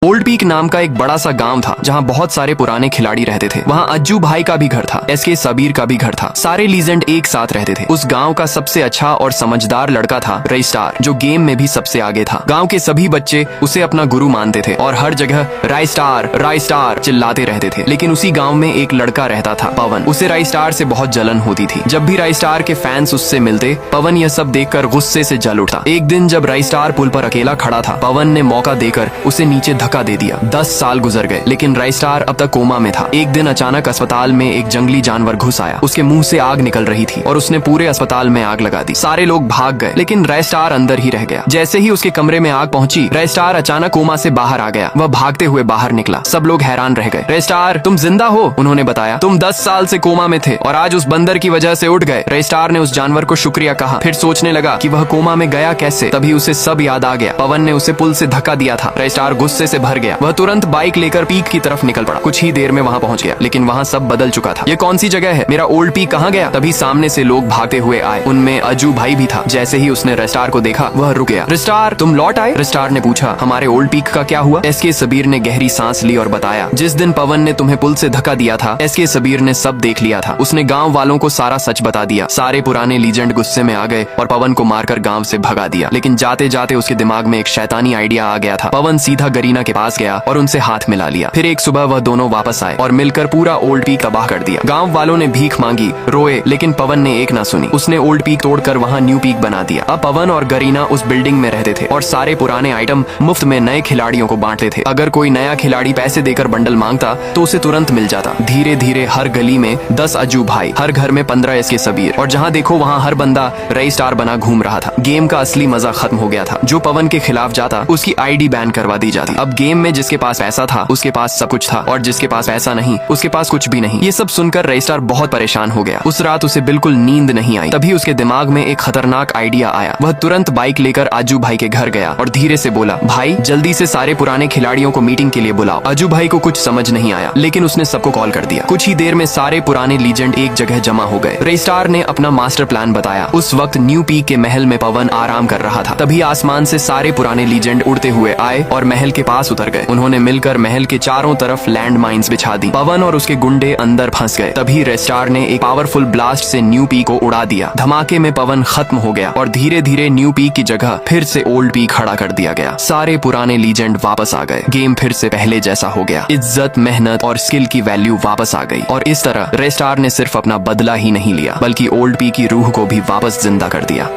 Old peak नाम का एक बड़ा सा गांव था जहां बहुत सारे पुराने खिलाड़ी रहते थे। वहां अज्जू भाई का भी घर था, एसके सबीर का भी घर था। सारे लीजेंड एक साथ रहते थे। उस गांव का सबसे अच्छा और समझदार लड़का था राइस्टार, जो गेम में भी सबसे आगे था। गांव के सभी बच्चे उसे अपना गुरु मानते थे और हर जगह राइस्टार चिल्लाते रहते थे। लेकिन उसी गाँव में एक लड़का रहता था, पवन। उसे राइस्टार से बहुत जलन होती थी। जब भी राइस्टार के फैंस उससे मिलते, पवन यह सब देखकर गुस्से से जल उठा। एक दिन जब राइस्टार पुल पर अकेला खड़ा था, पवन ने मौका देकर उसे नीचे धक्का दे दिया। 10 साल गुजर गए, लेकिन राइस्टार अब तक कोमा में था। एक दिन अचानक अस्पताल में एक जंगली जानवर घुस आया। उसके मुंह से आग निकल रही थी और उसने पूरे अस्पताल में आग लगा दी। सारे लोग भाग गए, लेकिन राइस्टार अंदर ही रह गया। जैसे ही उसके कमरे में आग पहुंची, राइस्टार अचानक कोमा से बाहर आ गया। वह भागते हुए बाहर निकला। सब लोग हैरान रह गए। राइस्टार, तुम जिंदा हो? उन्होंने बताया। तुम 10 साल से कोमा में थे और आज उस बंदर की वजह से उठ गए। राइस्टार ने उस जानवर को शुक्रिया कहा, फिर सोचने लगा कि वह कोमा में गया कैसे। तभी उसे सब याद आ गया। पवन ने उसे पुल से धक्का दिया था। राइस्टार गुस्से से भर गया। वह तुरंत बाइक लेकर पीक की तरफ निकल पड़ा। कुछ ही देर में वहां पहुंच गया, लेकिन वहां सब बदल चुका था। ये कौन सी जगह है? मेरा ओल्ड पीक कहाँ गया? तभी सामने से लोग भागते हुए आए। उनमें अज्जू भाई भी था। जैसे ही उसने राइस्टार को देखा, वह रुक गया। राइस्टार, तुम लौट आए? राइस्टार ने पूछा, हमारे ओल्ड पीक का क्या हुआ? एसके सबीर ने गहरी सांस ली और बताया, जिस दिन पवन ने तुम्हें पुल से धक्का दिया था, एसके सबीर ने सब देख लिया था। उसने गाँव वालों को सारा सच बता दिया। सारे पुराने लीजेंड गुस्से में आ गए और पवन को मारकर गाँव से भगा दिया। लेकिन जाते जाते उसके दिमाग में एक शैतानी आइडिया आ गया था। पवन सीधा गरीना के पास गया और उनसे हाथ मिला लिया। फिर एक सुबह वह दोनों वापस आए और मिलकर पूरा ओल्ड पीक तबाह कर दिया। गांव वालों ने भीख मांगी, रोए, लेकिन पवन ने एक ना सुनी। उसने ओल्ड पीक तोड़कर वहां न्यू पीक बना दिया। अब पवन और गरीना उस बिल्डिंग में रहते थे और सारे पुराने आइटम मुफ्त में नए खिलाड़ियों को बांटते थे। अगर कोई नया खिलाड़ी पैसे देकर बंडल मांगता तो उसे तुरंत मिल जाता। धीरे धीरे हर गली में 10 अज्जू भाई, हर घर में 15 एसके सबीर, और जहाँ देखो वहाँ हर बंदा राइस्टार बना घूम रहा था। गेम का असली मजा खत्म हो गया था। जो पवन के खिलाफ जाता, उसकी आईडी बैन करवा दी जाती। अब गेम में जिसके पास पैसा था, उसके पास सब कुछ था, और जिसके पास पैसा नहीं, उसके पास कुछ भी नहीं। ये सब सुनकर राइस्टार बहुत परेशान हो गया। उस रात उसे बिल्कुल नींद नहीं आई। तभी उसके दिमाग में एक खतरनाक आइडिया आया। वह तुरंत बाइक लेकर अज्जू भाई के घर गया और धीरे से बोला, भाई जल्दी से सारे पुराने खिलाड़ियों को मीटिंग के लिए बुलाओ। अज्जू भाई को कुछ समझ नहीं आया, लेकिन उसने सबको कॉल कर दिया। कुछ ही देर में सारे पुराने लीजेंड एक जगह जमा हो गए। राइस्टार ने अपना मास्टर प्लान बताया। उस वक्त न्यू पीक के महल में पवन आराम कर रहा था। तभी आसमान से सारे पुराने लीजेंड उड़ते हुए आए और महल के पास उतर गए। उन्होंने मिलकर महल के चारों तरफ लैंड माइन्स बिछा दी। पवन और उसके गुंडे अंदर फंस गए। तभी राइस्टार ने एक पावरफुल ब्लास्ट से न्यू पीक को उड़ा दिया। धमाके में पवन खत्म हो गया और धीरे धीरे न्यू पीक की जगह फिर से ओल्ड पीक खड़ा कर दिया गया। सारे पुराने लीजेंड वापस आ गए। गेम फिर से पहले जैसा हो गया। इज्जत, मेहनत और स्किल की वैल्यू वापस आ गई। और इस तरह राइस्टार ने सिर्फ अपना बदला ही नहीं लिया, बल्कि ओल्ड पीक की रूह को भी वापस जिंदा कर दिया।